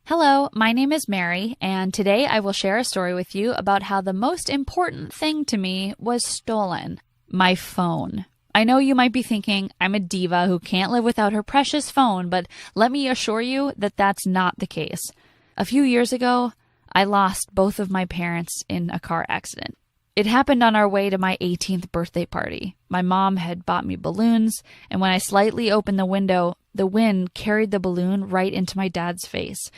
Hello, my name is Mary, and today I will share a story with you about how the most important thing to me was stolen: my phone. I know you might be thinking I'm a diva who can't live without her precious phone, but let me assure you that that's not the case. A few years ago, I lost both of my parents in a car accident. It happened on our way to my 18th birthday party. My mom had bought me balloons, and when I slightly opened the window, the wind carried the balloon right into my dad's face.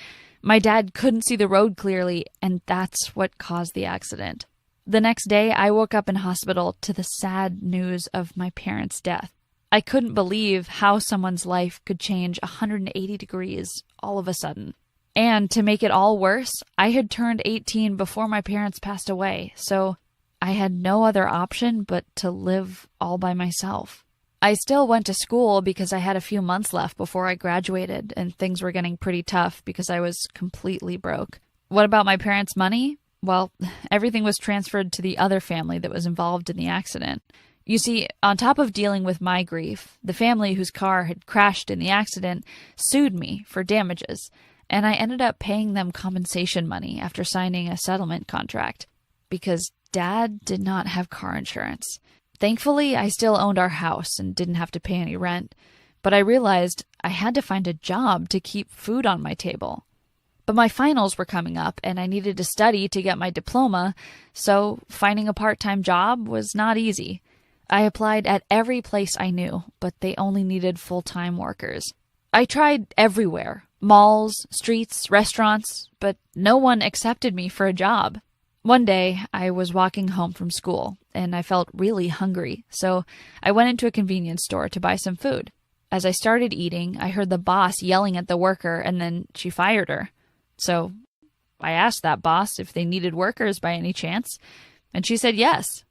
My dad couldn't see the road clearly, and that's what caused the accident. The next day, I woke up in hospital to the sad news of my parents' death. I couldn't believe how someone's life could change 180 degrees all of a sudden. And to make it all worse, I had turned 18 before my parents passed away, so I had no other option but to live all by myself. I still went to school because I had a few months left before I graduated, and things were getting pretty tough because I was completely broke. What about my parents' money? Well, everything was transferred to the other family that was involved in the accident. You see, on top of dealing with my grief, the family whose car had crashed in the accident sued me for damages, and I ended up paying them compensation money after signing a settlement contract because Dad did not have car insurance. Thankfully, I still owned our house and didn't have to pay any rent, but I realized I had to find a job to keep food on my table. But my finals were coming up and I needed to study to get my diploma, so finding a part-time job was not easy. I applied at every place I knew, but they only needed full-time workers. I tried everywhere: malls, streets, restaurants, but no one accepted me for a job. One day, I was walking home from school, and I felt really hungry, so I went into a convenience store to buy some food. As I started eating, I heard the boss yelling at the worker, and then she fired her. So I asked that boss if they needed workers by any chance, and she said yes.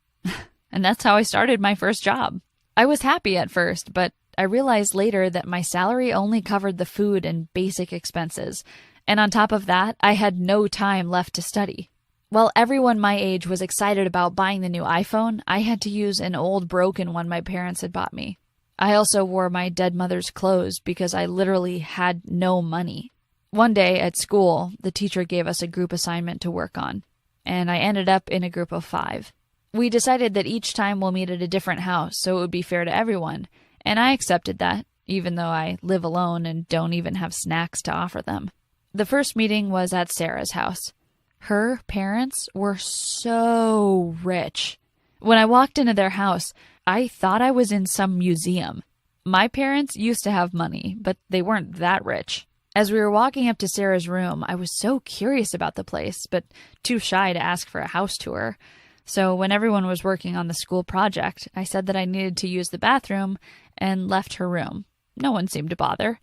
And that's how I started my first job. I was happy at first, but I realized later that my salary only covered the food and basic expenses, and on top of that, I had no time left to study. While everyone my age was excited about buying the new iPhone, I had to use an old broken one my parents had bought me. I also wore my dead mother's clothes because I literally had no money. One day at school, the teacher gave us a group assignment to work on, and I ended up in a group of 5. We decided that each time we'll meet at a different house so it would be fair to everyone, and I accepted that, even though I live alone and don't even have snacks to offer them. The first meeting was at Sarah's house. Her parents were so rich. When I walked into their house, I thought I was in some museum. My parents used to have money, but they weren't that rich. As we were walking up to Sarah's room, I was so curious about the place, but too shy to ask for a house tour. So when everyone was working on the school project, I said that I needed to use the bathroom and left her room. No one seemed to bother.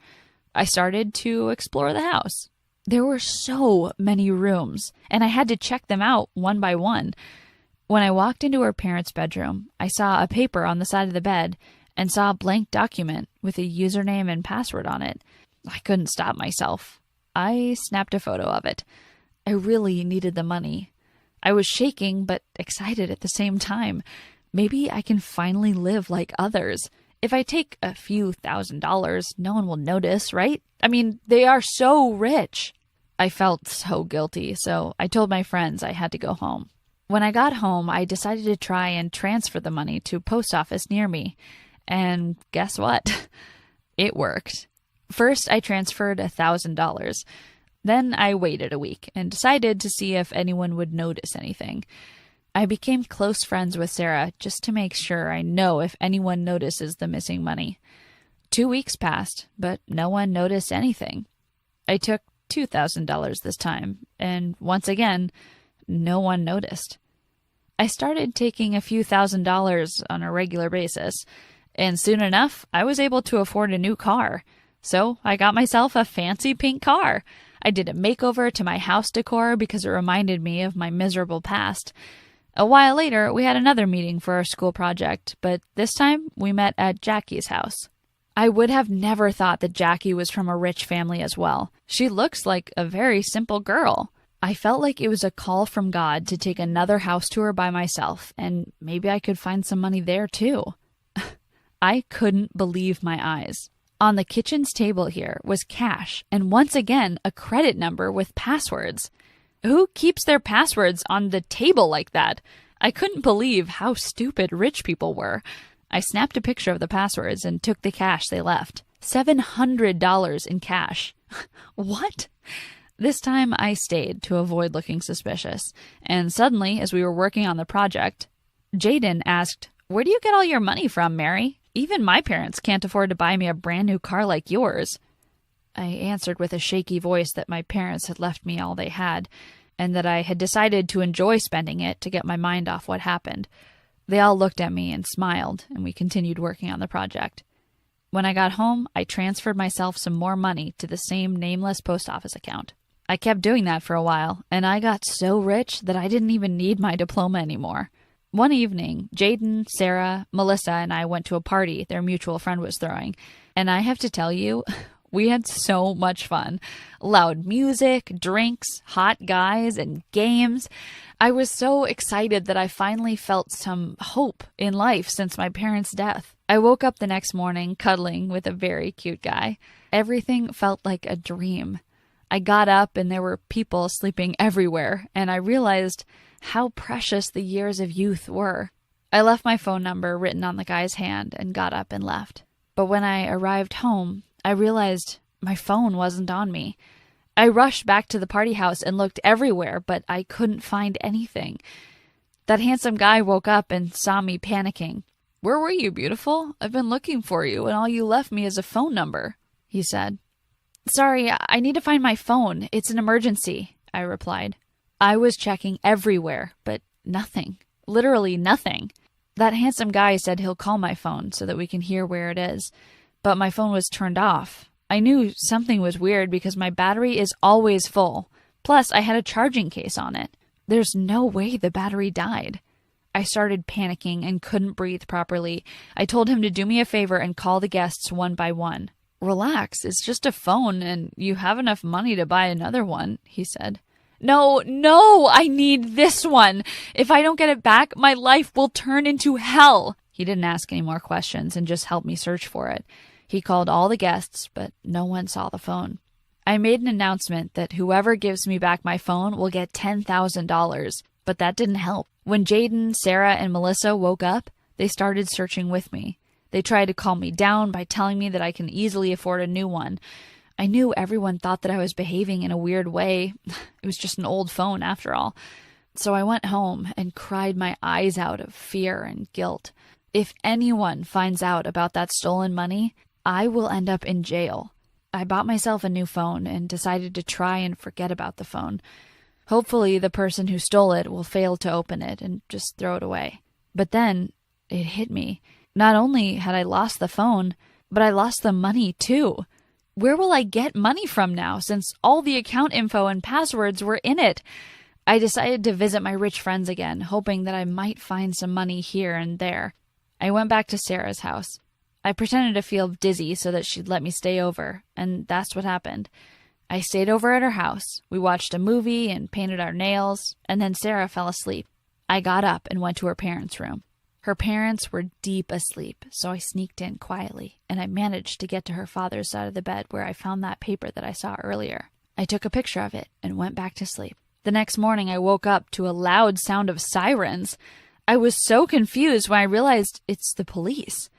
I started to explore the house. There were so many rooms, and I had to check them out one by one. When I walked into her parents' bedroom, I saw a paper on the side of the bed and saw a blank document with a username and password on it. I couldn't stop myself. I snapped a photo of it. I really needed the money. I was shaking but excited at the same time. Maybe I can finally live like others. If I take a few $1,000s, no one will notice, right? I mean, they are so rich. I felt so guilty, so I told my friends I had to go home. When I got home, I decided to try and transfer the money to a post office near me. And guess what? It worked. First, I transferred $1,000. Then I waited a week and decided to see if anyone would notice anything. I became close friends with Sarah just to make sure I know if anyone notices the missing money. 2 weeks passed, but no one noticed anything. I took $2,000 this time, and once again, no one noticed. I started taking a few $1,000s on a regular basis, and soon enough, I was able to afford a new car. So I got myself a fancy pink car. I did a makeover to my house decor because it reminded me of my miserable past. A while later, we had another meeting for our school project, but this time we met at Jackie's house. I would have never thought that Jackie was from a rich family as well. She looks like a very simple girl. I felt like it was a call from God to take another house tour by myself, and maybe I could find some money there too. I couldn't believe my eyes. On the kitchen's table here was cash and once again a credit number with passwords. Who keeps their passwords on the table like that? I couldn't believe how stupid rich people were. I snapped a picture of the passwords and took the cash they left. $700 in cash. What? This time I stayed to avoid looking suspicious. And suddenly, as we were working on the project, Jaden asked, "Where do you get all your money from, Mary? Even my parents can't afford to buy me a brand new car like yours." I answered with a shaky voice that my parents had left me all they had, and that I had decided to enjoy spending it to get my mind off what happened. They all looked at me and smiled, and we continued working on the project. When I got home, I transferred myself some more money to the same nameless post office account. I kept doing that for a while, and I got so rich that I didn't even need my diploma anymore. One evening, Jaden, Sarah, Melissa, and I went to a party their mutual friend was throwing, and I have to tell you, we had so much fun. Loud music, drinks, hot guys, and games. I was so excited that I finally felt some hope in life since my parents' death. I woke up the next morning cuddling with a very cute guy. Everything felt like a dream. I got up and there were people sleeping everywhere, and I realized how precious the years of youth were. I left my phone number written on the guy's hand and got up and left. But when I arrived home, I realized my phone wasn't on me. I rushed back to the party house and looked everywhere, but I couldn't find anything. That handsome guy woke up and saw me panicking. "Where were you, beautiful? I've been looking for you, and all you left me is a phone number," he said. "Sorry, I need to find my phone. It's an emergency," I replied. I was checking everywhere, but nothing. Literally nothing. That handsome guy said he'll call my phone so that we can hear where it is, but my phone was turned off. I knew something was weird because my battery is always full. Plus, I had a charging case on it. There's no way the battery died. I started panicking and couldn't breathe properly. I told him to do me a favor and call the guests one by one. "Relax, it's just a phone and you have enough money to buy another one," he said. No, I need this one. If I don't get it back, my life will turn into hell." He didn't ask any more questions and just helped me search for it. He called all the guests, but no one saw the phone. I made an announcement that whoever gives me back my phone will get $10,000, but that didn't help. When Jaden, Sarah, and Melissa woke up, they started searching with me. They tried to calm me down by telling me that I can easily afford a new one. I knew everyone thought that I was behaving in a weird way. It was just an old phone after all. So I went home and cried my eyes out of fear and guilt. If anyone finds out about that stolen money, I will end up in jail. I bought myself a new phone and decided to try and forget about the phone. Hopefully the person who stole it will fail to open it and just throw it away. But then it hit me. Not only had I lost the phone, but I lost the money too. Where will I get money from now, since all the account info and passwords were in it? I decided to visit my rich friends again, hoping that I might find some money here and there. I went back to Sarah's house. I pretended to feel dizzy so that she'd let me stay over, and that's what happened. I stayed over at her house. We watched a movie and painted our nails, and then Sarah fell asleep. I got up and went to her parents' room. Her parents were deep asleep, so I sneaked in quietly, and I managed to get to her father's side of the bed where I found that paper that I saw earlier. I took a picture of it and went back to sleep. The next morning, I woke up to a loud sound of sirens. I was so confused when I realized it's the police.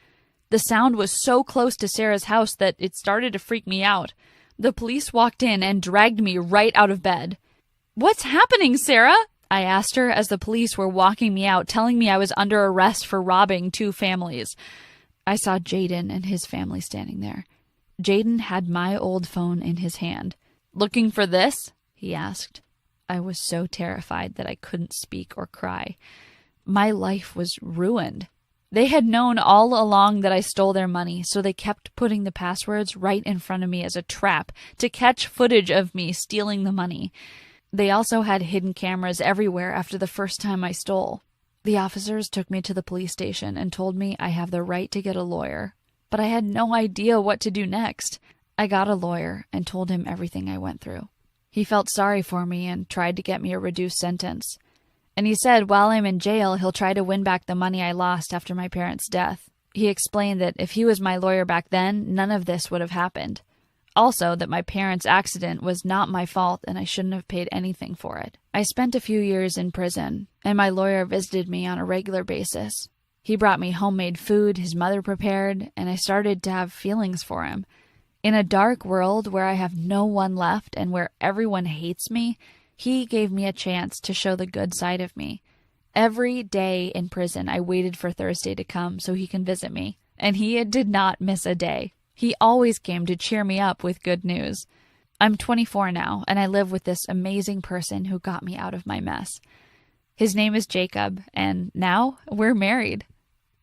The sound was so close to Sarah's house that it started to freak me out. The police walked in and dragged me right out of bed. "What's happening, Sarah?" I asked her as the police were walking me out, telling me I was under arrest for robbing 2 families. I saw Jaden and his family standing there. Jaden had my old phone in his hand. "Looking for this?" he asked. I was so terrified that I couldn't speak or cry. My life was ruined. They had known all along that I stole their money, so they kept putting the passwords right in front of me as a trap to catch footage of me stealing the money. They also had hidden cameras everywhere after the first time I stole. The officers took me to the police station and told me I have the right to get a lawyer, but I had no idea what to do next. I got a lawyer and told him everything I went through. He felt sorry for me and tried to get me a reduced sentence. And he said while I'm in jail, he'll try to win back the money I lost after my parents' death, He explained that if he was my lawyer back then, none of this would have happened. Also, that my parents' accident was not my fault and I shouldn't have paid anything for it. I spent a few years in prison, and my lawyer visited me on a regular basis. He brought me homemade food his mother prepared, and I started to have feelings for him. In a dark world where I have no one left and where everyone hates me, he gave me a chance to show the good side of me. Every day in prison, I waited for Thursday to come so he can visit me, and he did not miss a day. He always came to cheer me up with good news. I'm 24 now, and I live with this amazing person who got me out of my mess. His name is Jacob, and now we're married.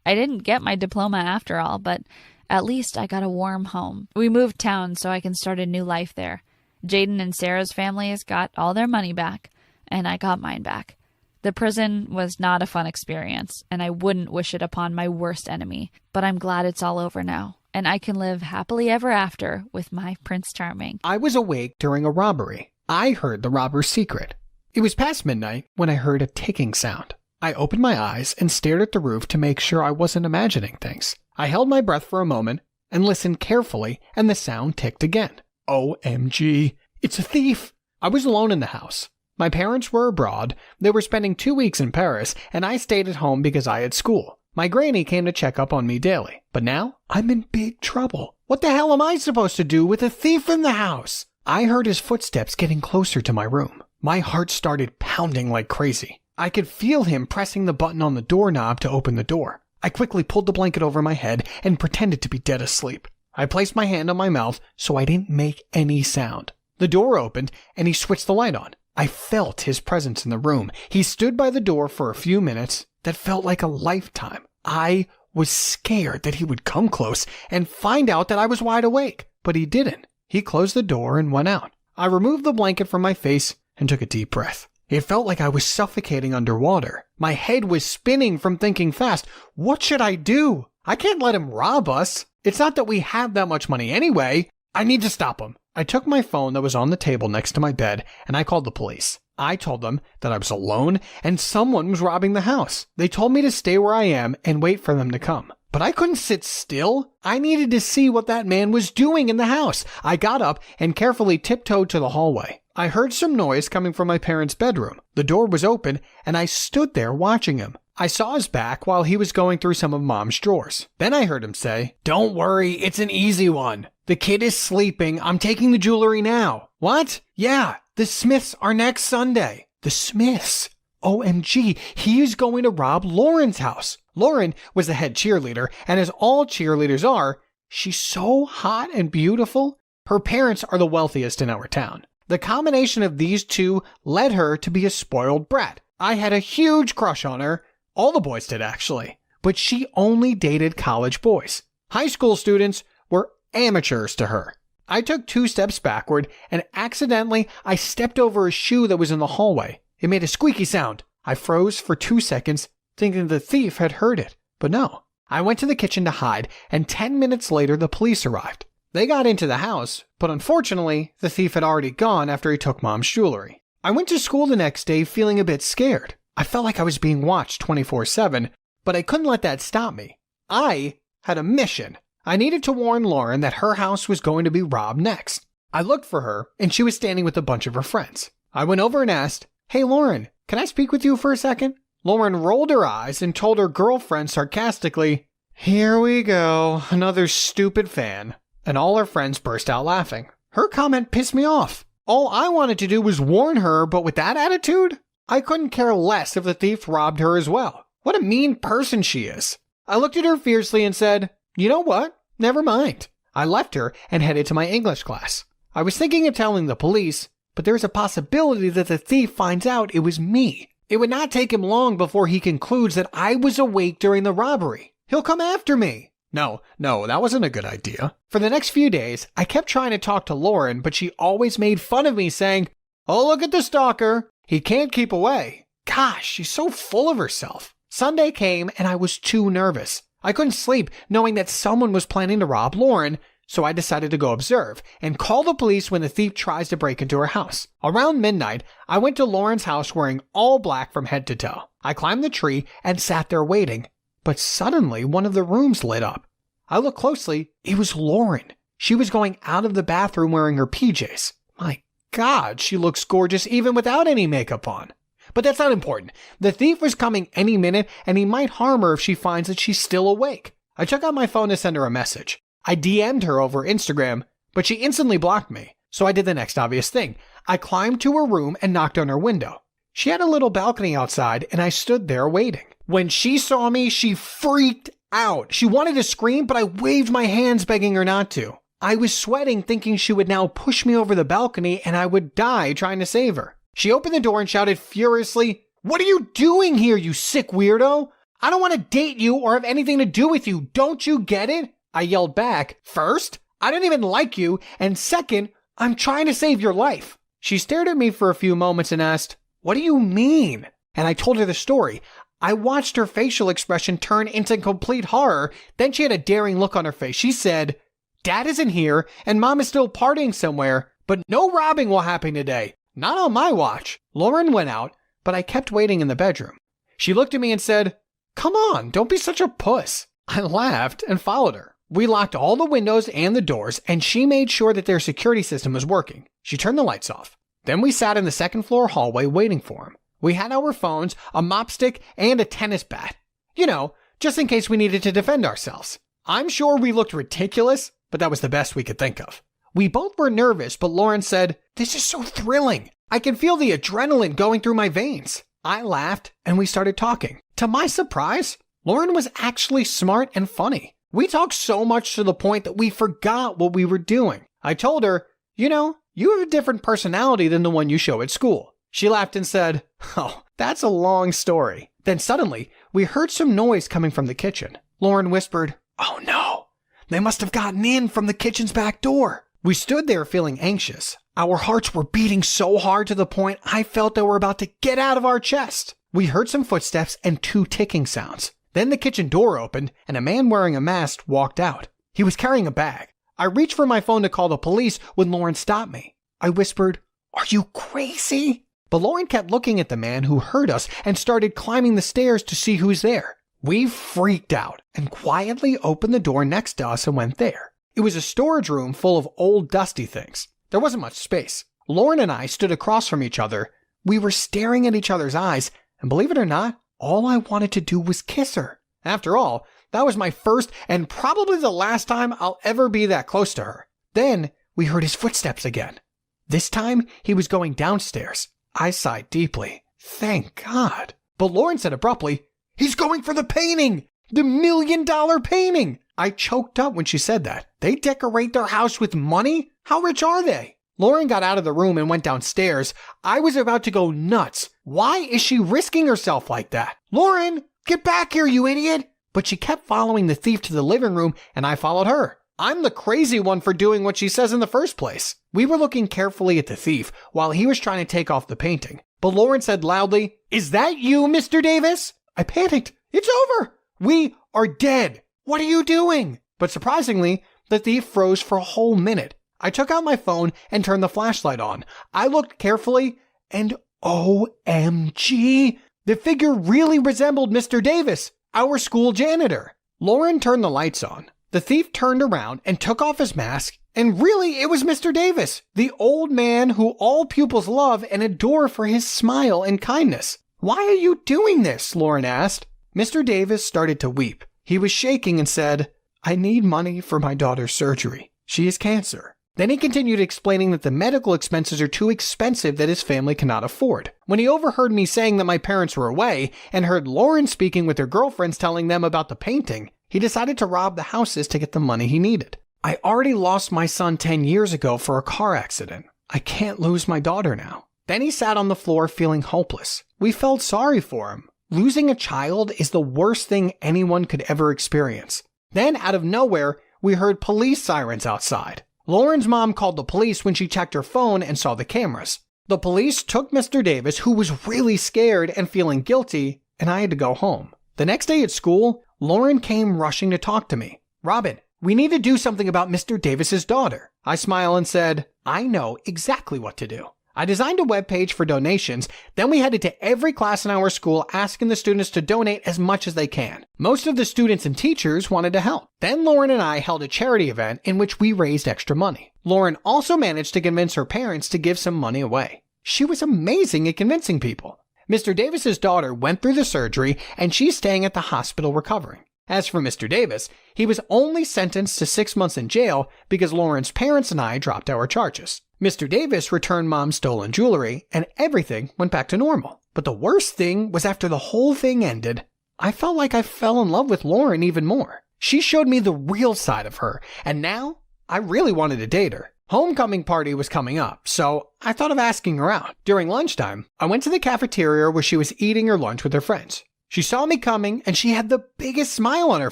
I didn't get my diploma after all, but at least I got a warm home. We moved town so I can start a new life there. Jaden and Sarah's families got all their money back, and I got mine back. The prison was not a fun experience, and I wouldn't wish it upon my worst enemy, but I'm glad it's all over now, and I can live happily ever after with my Prince Charming. I was awake during a robbery. I heard the robber's secret. It was past midnight when I heard a ticking sound. I opened my eyes and stared at the roof to make sure I wasn't imagining things. I held my breath for a moment and listened carefully, and the sound ticked again. OMG, it's a thief! I was alone in the house. My parents were abroad. They were spending 2 weeks in Paris, and I stayed at home because I had school. My granny came to check up on me daily. But now, I'm in big trouble. What the hell am I supposed to do with a thief in the house? I heard his footsteps getting closer to my room. My heart started pounding like crazy. I could feel him pressing the button on the doorknob to open the door. I quickly pulled the blanket over my head and pretended to be dead asleep. I placed my hand on my mouth so I didn't make any sound. The door opened and he switched the light on. I felt his presence in the room. He stood by the door for a few minutes that felt like a lifetime. I was scared that he would come close and find out that I was wide awake, but he didn't. He closed the door and went out. I removed the blanket from my face and took a deep breath. It felt like I was suffocating underwater. My head was spinning from thinking fast. What should I do? I can't let him rob us. It's not that we have that much money anyway. I need to stop him. I took my phone that was on the table next to my bed and I called the police. I told them that I was alone and someone was robbing the house. They told me to stay where I am and wait for them to come. But I couldn't sit still. I needed to see what that man was doing in the house. I got up and carefully tiptoed to the hallway. I heard some noise coming from my parents' bedroom. The door was open and I stood there watching him. I saw his back while he was going through some of Mom's drawers. Then I heard him say, "Don't worry, it's an easy one. The kid is sleeping. I'm taking the jewelry now." What? Yeah, the Smiths are next Sunday. The Smiths? OMG, he's going to rob Lauren's house. Lauren was the head cheerleader, and as all cheerleaders are, she's so hot and beautiful. Her parents are the wealthiest in our town. The combination of these two led her to be a spoiled brat. I had a huge crush on her. All the boys did, actually. But she only dated college boys. High school students were amateurs to her. I took 2 steps backward, and accidentally, I stepped over a shoe that was in the hallway. It made a squeaky sound. I froze for 2 seconds, thinking the thief had heard it. But no. I went to the kitchen to hide, and 10 minutes later, the police arrived. They got into the house, but unfortunately, the thief had already gone after he took Mom's jewelry. I went to school the next day feeling a bit scared. I felt like I was being watched 24/7, but I couldn't let that stop me. I had a mission. I needed to warn Lauren that her house was going to be robbed next. I looked for her, and she was standing with a bunch of her friends. I went over and asked, "Hey Lauren, can I speak with you for a second?" Lauren rolled her eyes and told her girlfriend sarcastically, "Here we go, another stupid fan." And all her friends burst out laughing. Her comment pissed me off. All I wanted to do was warn her, but with that attitude? I couldn't care less if the thief robbed her as well. What a mean person she is. I looked at her fiercely and said, "You know what? Never mind." I left her and headed to my English class. I was thinking of telling the police, but there's a possibility that the thief finds out it was me. It would not take him long before he concludes that I was awake during the robbery. He'll come after me. No, that wasn't a good idea. For the next few days, I kept trying to talk to Lauren, but she always made fun of me saying, "Oh, look at the stalker. He can't keep away." Gosh, she's so full of herself. Sunday came and I was too nervous. I couldn't sleep knowing that someone was planning to rob Lauren, so I decided to go observe and call the police when the thief tries to break into her house. Around midnight, I went to Lauren's house wearing all black from head to toe. I climbed the tree and sat there waiting, but suddenly one of the rooms lit up. I looked closely. It was Lauren. She was going out of the bathroom wearing her PJs. My God, she looks gorgeous even without any makeup on. But that's not important. The thief was coming any minute, and he might harm her if she finds that she's still awake. I took out my phone to send her a message. I DM'd her over Instagram, but she instantly blocked me. So I did the next obvious thing. I climbed to her room and knocked on her window. She had a little balcony outside, and I stood there waiting. When she saw me, she freaked out. She wanted to scream, but I waved my hands begging her not to. I was sweating, thinking she would now push me over the balcony and I would die trying to save her. She opened the door and shouted furiously, "What are you doing here, you sick weirdo? I don't want to date you or have anything to do with you. Don't you get it?" I yelled back, "First, I don't even like you, and second, I'm trying to save your life." She stared at me for a few moments and asked, "What do you mean?" And I told her the story. I watched her facial expression turn into complete horror. Then she had a daring look on her face. She said, "Dad isn't here, and Mom is still partying somewhere, but no robbing will happen today. Not on my watch." Lauren went out, but I kept waiting in the bedroom. She looked at me and said, "Come on, don't be such a puss." I laughed and followed her. We locked all the windows and the doors, and she made sure that their security system was working. She turned the lights off. Then we sat in the second floor hallway waiting for him. We had our phones, a mop stick, and a tennis bat. You know, just in case we needed to defend ourselves. I'm sure we looked ridiculous, but that was the best we could think of. We both were nervous, but Lauren said, "This is so thrilling. I can feel the adrenaline going through my veins." I laughed, and we started talking. To my surprise, Lauren was actually smart and funny. We talked so much to the point that we forgot what we were doing. I told her, "You know, you have a different personality than the one you show at school." She laughed and said, "Oh, that's a long story." Then suddenly, we heard some noise coming from the kitchen. Lauren whispered, "Oh no, they must have gotten in from the kitchen's back door." We stood there feeling anxious. Our hearts were beating so hard to the point I felt they were about to get out of our chest. We heard some footsteps and 2 ticking sounds. Then the kitchen door opened and a man wearing a mask walked out. He was carrying a bag. I reached for my phone to call the police when Lauren stopped me. I whispered, "Are you crazy?" But Lauren kept looking at the man who heard us and started climbing the stairs to see who's there. We freaked out and quietly opened the door next to us and went there. It was a storage room full of old dusty things. There wasn't much space. Lauren and I stood across from each other. We were staring at each other's eyes, and believe it or not, all I wanted to do was kiss her. After all, that was my first and probably the last time I'll ever be that close to her. Then we heard his footsteps again. This time he was going downstairs. I sighed deeply. Thank God. But Lauren said abruptly, "He's going for the painting! The $1 million painting!" I choked up when she said that. They decorate their house with money? How rich are they? Lauren got out of the room and went downstairs. I was about to go nuts. Why is she risking herself like that? "Lauren, get back here, you idiot!" But she kept following the thief to the living room, and I followed her. I'm the crazy one for doing what she says in the first place. We were looking carefully at the thief while he was trying to take off the painting. But Lauren said loudly, "Is that you, Mr. Davis?" I panicked. "It's over. We are dead. What are you doing?" But surprisingly, the thief froze for a whole minute. I took out my phone and turned the flashlight on. I looked carefully, and OMG, the figure really resembled Mr. Davis, our school janitor. Lauren turned the lights on. The thief turned around and took off his mask, and really it was Mr. Davis, the old man who all pupils love and adore for his smile and kindness. "Why are you doing this?" Lauren asked. Mr. Davis started to weep. He was shaking and said, "I need money for my daughter's surgery. She has cancer." Then he continued explaining that the medical expenses are too expensive that his family cannot afford. When he overheard me saying that my parents were away and heard Lauren speaking with her girlfriends telling them about the painting, he decided to rob the houses to get the money he needed. "I already lost my son 10 years ago for a car accident. I can't lose my daughter now." Then he sat on the floor feeling hopeless. We felt sorry for him. Losing a child is the worst thing anyone could ever experience. Then, out of nowhere, we heard police sirens outside. Lauren's mom called the police when she checked her phone and saw the cameras. The police took Mr. Davis, who was really scared and feeling guilty, and I had to go home. The next day at school, Lauren came rushing to talk to me. "Robin, we need to do something about Mr. Davis's daughter." I smiled and said, "I know exactly what to do." I designed a webpage for donations, then we headed to every class in our school asking the students to donate as much as they can. Most of the students and teachers wanted to help. Then Lauren and I held a charity event in which we raised extra money. Lauren also managed to convince her parents to give some money away. She was amazing at convincing people. Mr. Davis's daughter went through the surgery and she's staying at the hospital recovering. As for Mr. Davis, he was only sentenced to 6 months in jail because Lauren's parents and I dropped our charges. Mr. Davis returned Mom's stolen jewelry and everything went back to normal. But the worst thing was after the whole thing ended, I felt like I fell in love with Lauren even more. She showed me the real side of her, and now I really wanted to date her. Homecoming party was coming up, so I thought of asking her out. During lunchtime, I went to the cafeteria where she was eating her lunch with her friends. She saw me coming and she had the biggest smile on her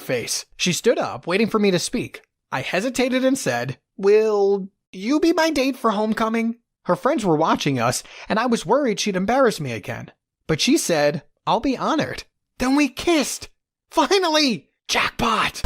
face. She stood up, waiting for me to speak. I hesitated and said, "Will you be my date for homecoming?" Her friends were watching us and I was worried she'd embarrass me again. But she said, "I'll be honored." Then we kissed. Finally! Jackpot!